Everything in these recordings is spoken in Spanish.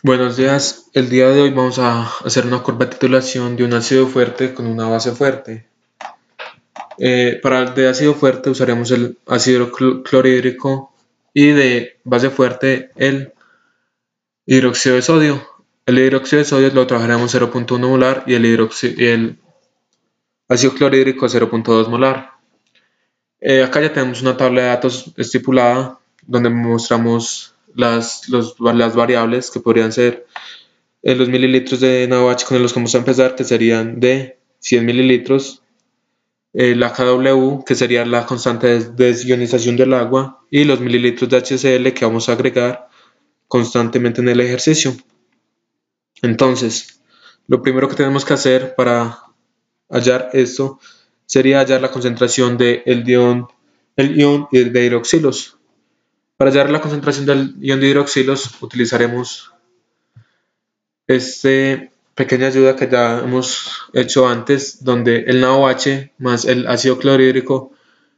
Buenos días, el día de hoy vamos a hacer una curva de titulación de un ácido fuerte con una base fuerte. Para el de ácido fuerte usaremos el ácido clorhídrico y de base fuerte el hidróxido de sodio. El hidróxido de sodio lo trabajaremos 0.1 molar y el ácido clorhídrico 0.2 molar. Acá ya tenemos una tabla de datos estipulada donde mostramos las variables que podrían ser los mililitros de NaOH con los que vamos a empezar, que serían de 100 mililitros, la KW, que sería la constante de desionización del agua, y los mililitros de HCl que vamos a agregar constantemente en el ejercicio. Entonces, lo primero que tenemos que hacer para hallar esto sería hallar la concentración del ion de hidroxilos. Para hallar la concentración del ion de hidroxilos utilizaremos pequeña ayuda que ya hemos hecho antes, donde el NaOH más el ácido clorhídrico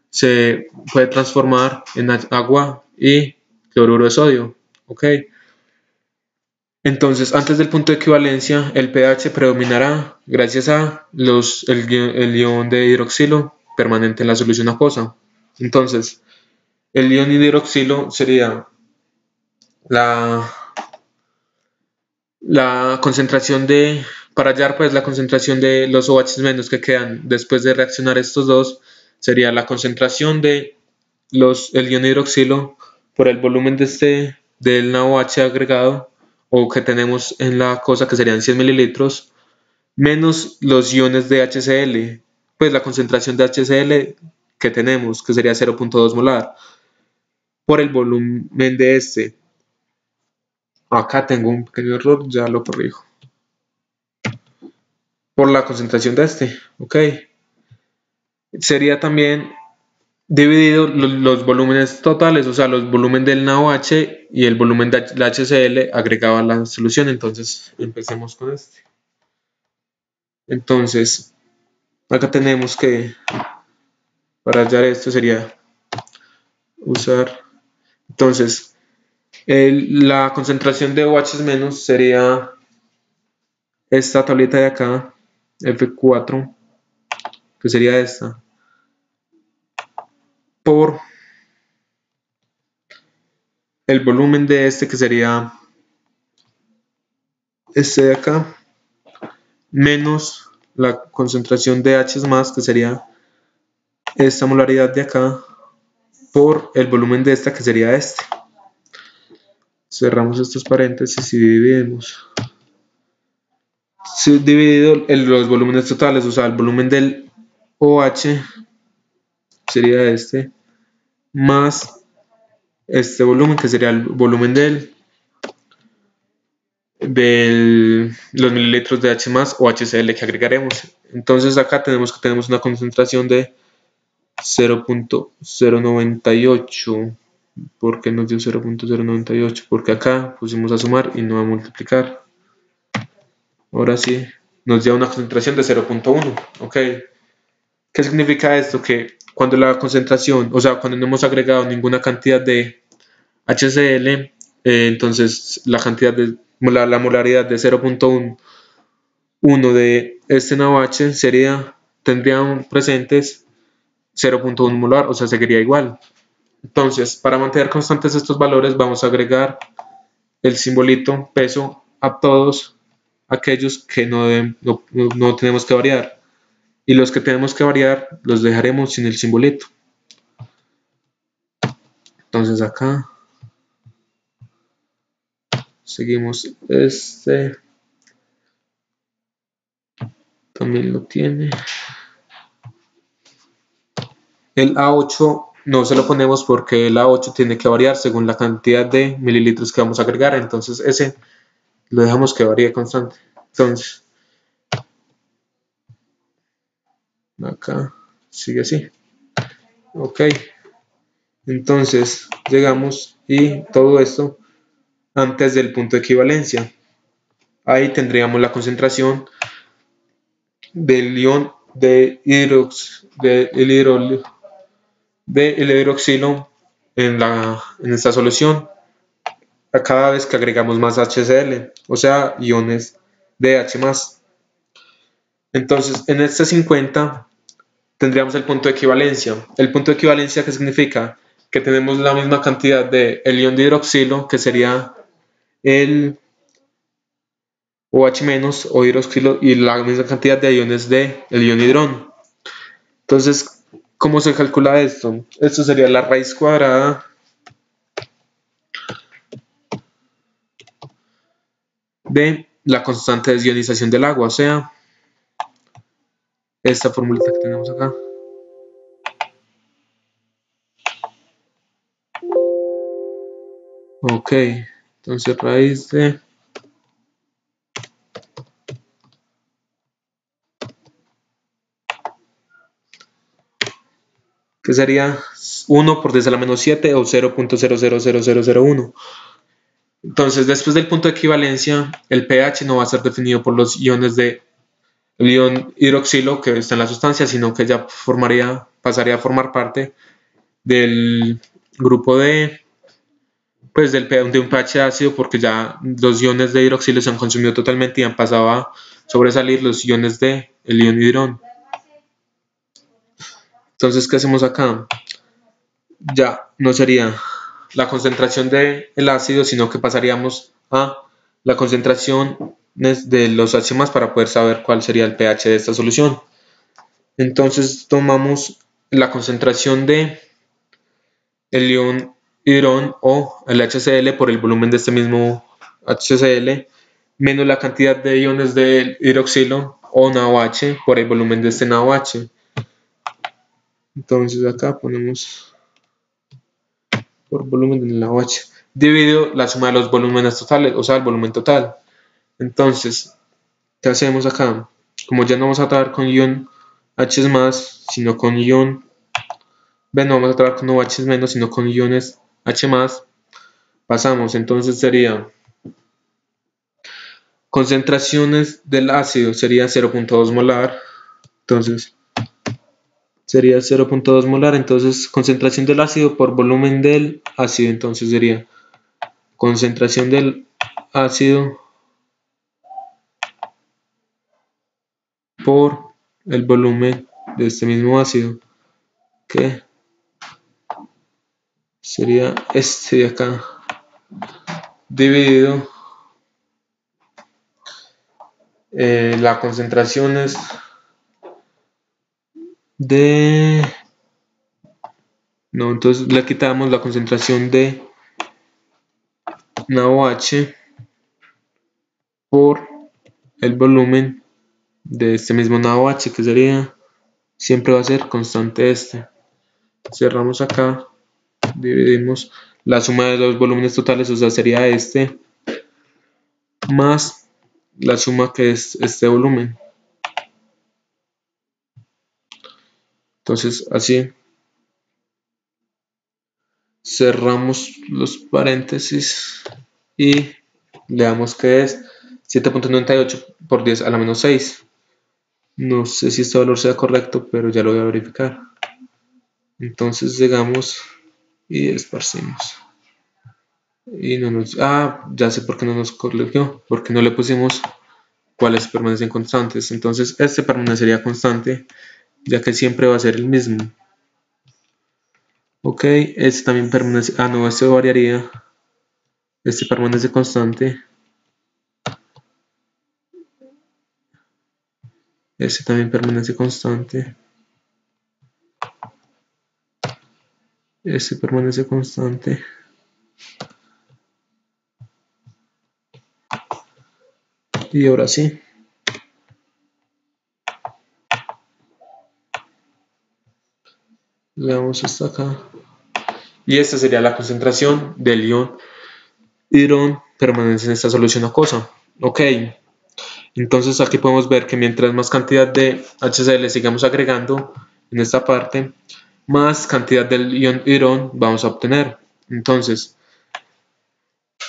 se puede transformar en agua y cloruro de sodio. ¿Ok? Entonces, antes del punto de equivalencia, el pH predominará gracias a el ion de hidroxilo permanente en la solución acuosa. Entonces, el ion de hidroxilo sería la concentración para hallar pues la concentración de los OH menos que quedan después de reaccionar estos dos, sería la concentración de el ion hidroxilo por el volumen del NaOH agregado o que tenemos en la cosa, que serían 100 mililitros, menos los iones de HCl, pues la concentración de HCl que tenemos, que sería 0.2 molar, por el volumen de este. Acá tengo un pequeño error, ya lo corrijo. Por la concentración de ¿ok? Sería también dividido los volúmenes totales, o sea, los volúmenes del NaOH y el volumen de la HCl agregado a la solución. Entonces, empecemos con este. Entonces, acá tenemos que, para hallar esto sería usar, entonces, la concentración de OH menos sería esta tablita de acá, F4, que sería esta, por el volumen de que sería este de acá, menos la concentración de H más, que sería esta molaridad de acá, por el volumen de esta, que sería este. Cerramos estos paréntesis y dividimos. Si dividido los volúmenes totales, o sea, el volumen del OH sería este, más este volumen, que sería el volumen de los mililitros de H más o HCl que agregaremos. Entonces acá tenemos una concentración de 0.098. ¿Por qué nos dio 0.098? Porque acá pusimos a sumar y no a multiplicar. Ahora sí, nos dio una concentración de 0.1. ¿Ok? ¿Qué significa esto? Que cuando la concentración, o sea, cuando no hemos agregado ninguna cantidad de HCl, entonces la molaridad de 0.1 de este NaOH tendría presentes 0.1 molar, o sea, seguiría igual. Entonces, para mantener constantes estos valores, vamos a agregar el simbolito peso a todos aquellos que no tenemos que variar. Y los que tenemos que variar, los dejaremos sin el simbolito. Entonces acá seguimos también lo tiene. El A8 no se lo ponemos porque el A8 tiene que variar según la cantidad de mililitros que vamos a agregar. Entonces ese lo dejamos que varíe constante. Entonces, acá sigue así. Ok. Entonces llegamos y todo esto antes del punto de equivalencia. Ahí tendríamos la concentración del ion de hidroxilo en esta solución. a cada vez que agregamos más HCl, o sea, iones de H+. Entonces, en este 50 tendríamos el punto de equivalencia. El punto de equivalencia, ¿qué significa? Que tenemos la misma cantidad de el ion de hidroxilo, que sería el OH- o hidroxilo, y la misma cantidad de iones de el ion hidrón. Entonces, ¿cómo se calcula esto? Esto sería la raíz cuadrada de la constante de desionización del agua, o sea, esta formulita que tenemos acá. Ok, entonces raíz de... que sería 1 por 10 a la menos 7 o 0.000001. Entonces, después del punto de equivalencia, el pH no va a ser definido por los iones de el ion hidroxilo que está en la sustancia, sino que ya pasaría a formar parte del grupo pues de un pH ácido, porque ya los iones de hidroxilo se han consumido totalmente y han pasado a sobresalir los iones de el ion hidrón. Entonces, ¿qué hacemos acá? Ya no sería la concentración del ácido, sino que pasaríamos a la concentración de los H+ para poder saber cuál sería el pH de esta solución. Entonces tomamos la concentración de el ion hidrón o el HCl por el volumen de este mismo HCl menos la cantidad de iones del hidroxilo o NaOH por el volumen de este NaOH. Entonces acá ponemos por volumen de NaOH dividido la suma de los volúmenes totales, o sea, el volumen total. Entonces, ¿qué hacemos acá? Como ya no vamos a trabajar con ion H+, sino con ion B, no vamos a trabajar con OH-, sino con iones H+, pasamos. Entonces sería concentraciones del ácido, sería 0.2 molar. Entonces, sería 0.2 molar. Entonces, concentración del ácido por volumen del ácido. Entonces, sería concentración del ácido por el volumen de este mismo ácido, que sería este de acá, dividido la concentración es de... No, entonces le quitamos la concentración de NaOH por el volumen de este mismo NaOH, que sería, siempre va a ser constante este. Cerramos acá, dividimos la suma de los volúmenes totales, o sea, sería este, más la suma que es este volumen. Entonces, así cerramos los paréntesis y le damos que es 7.98 por 10 a la menos 6. No sé si este valor sea correcto, pero ya lo voy a verificar. Entonces llegamos y esparcimos. Y no nos... Ah, ya sé por qué no nos corrigió, porque no le pusimos cuáles permanecen constantes. Entonces este permanecería constante, ya que siempre va a ser el mismo. Ok, este también permanece... Ah, no, este variaría. Este permanece constante. Este también permanece constante. Este permanece constante. Y ahora sí. Le damos hasta acá. Y esta sería la concentración del ion hidrón permanece en esta solución acuosa. Ok. Entonces aquí podemos ver que mientras más cantidad de HCl sigamos agregando en esta parte, más cantidad del ion hidrón vamos a obtener. Entonces,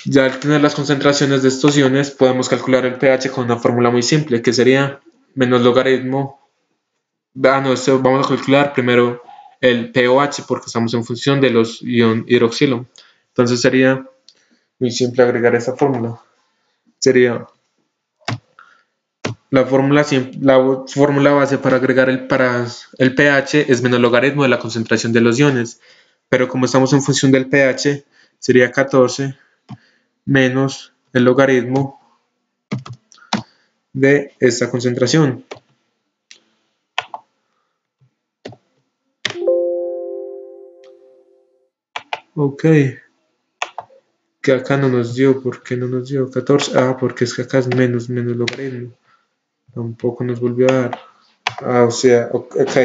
ya al tener las concentraciones de estos iones, podemos calcular el pH con una fórmula muy simple, que sería menos logaritmo. Esto vamos a calcular primero el pOH, porque estamos en función de los ion hidroxilo. Entonces sería muy simple agregar esta fórmula. Sería la fórmula base para agregar el pH es menos logaritmo de la concentración de los iones, pero como estamos en función del pH, sería 14 menos el logaritmo de esta concentración. Ok, que acá no nos dio, ¿por qué no nos dio 14? Ah, porque es que acá es menos logaritmo. Tampoco nos volvió a dar. Ah, o sea, ok.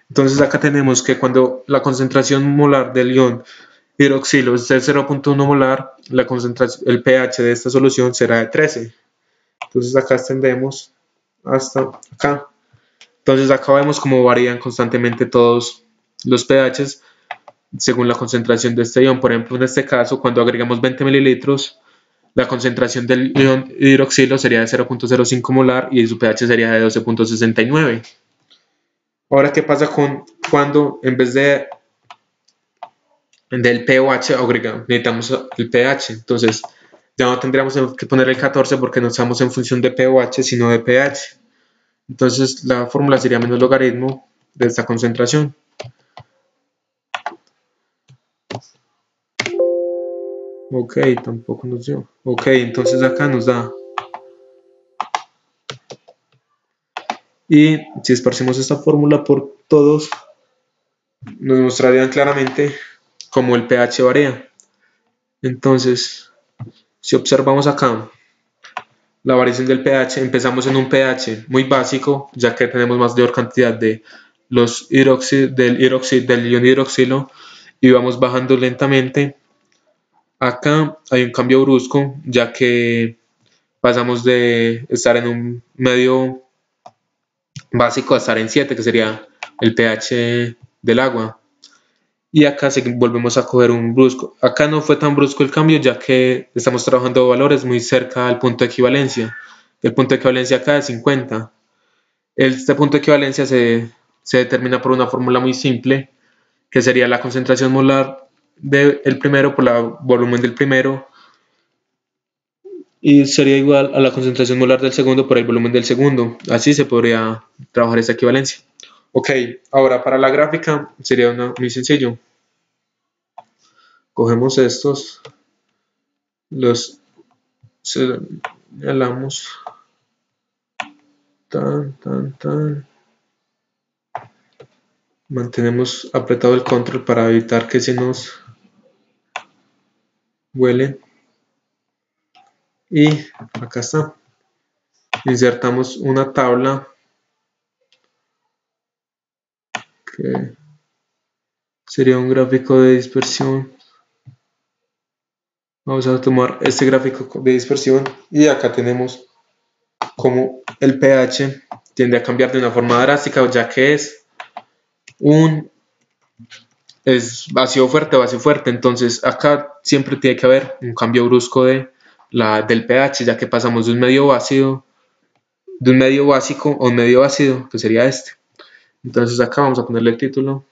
Entonces acá tenemos que cuando la concentración molar del ion hidroxilo es de 0.1 molar, la concentración, el pH de esta solución será de 13. Entonces acá extendemos hasta acá. Entonces acá vemos cómo varían constantemente todos los pHs según la concentración de este ion. Por ejemplo, en este caso, cuando agregamos 20 mililitros, la concentración del ion hidroxilo sería de 0.05 molar y su pH sería de 12.69. Ahora, ¿qué pasa con cuando en vez del pOH agregamos, necesitamos el pH? Entonces, ya no tendríamos que poner el 14 porque no estamos en función de pOH, sino de pH. Entonces, la fórmula sería menos logaritmo de esta concentración. Ok, tampoco nos dio. Ok, entonces acá nos da. Y si esparcimos esta fórmula por todos, nos mostrarían claramente cómo el pH varía. Entonces, si observamos acá la variación del pH, empezamos en un pH muy básico, ya que tenemos mayor cantidad de los del ion hidroxilo, y vamos bajando lentamente. Acá hay un cambio brusco, ya que pasamos de estar en un medio básico a estar en 7, que sería el pH del agua. Y acá volvemos a coger un brusco. Acá no fue tan brusco el cambio, ya que estamos trabajando valores muy cerca al punto de equivalencia. El punto de equivalencia acá es 50. Este punto de equivalencia se determina por una fórmula muy simple, que sería la concentración molar del primero por el volumen del primero, y sería igual a la concentración molar del segundo por el volumen del segundo. Así se podría trabajar esta equivalencia. Ok, ahora para la gráfica sería muy sencillo. Cogemos estos, los señalamos, mantenemos apretado el control para evitar que se nos vuelen, y acá está. Insertamos una tabla que sería un gráfico de dispersión. Vamos a tomar este gráfico de dispersión y acá tenemos como el pH tiende a cambiar de una forma drástica, ya que es ácido fuerte, entonces acá siempre tiene que haber un cambio brusco del pH, ya que pasamos de un medio ácido, de un medio básico a un medio ácido, que sería este. Entonces acá vamos a ponerle el título,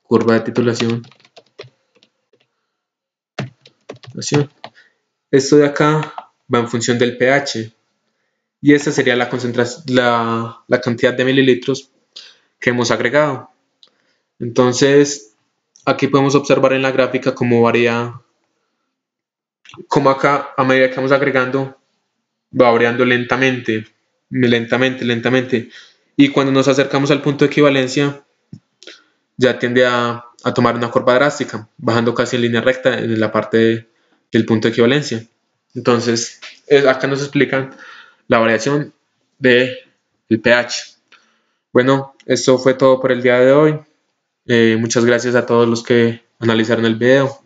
curva de titulación. Esto de acá va en función del pH, y esta sería la cantidad de mililitros que hemos agregado. Entonces aquí podemos observar en la gráfica cómo varía, cómo acá a medida que vamos agregando va variando lentamente, y cuando nos acercamos al punto de equivalencia ya tiende a tomar una curva drástica, bajando casi en línea recta en la parte del punto de equivalencia. Entonces acá nos explican la variación del pH. Bueno, esto fue todo por el día de hoy. Muchas gracias a todos los que analizaron el video.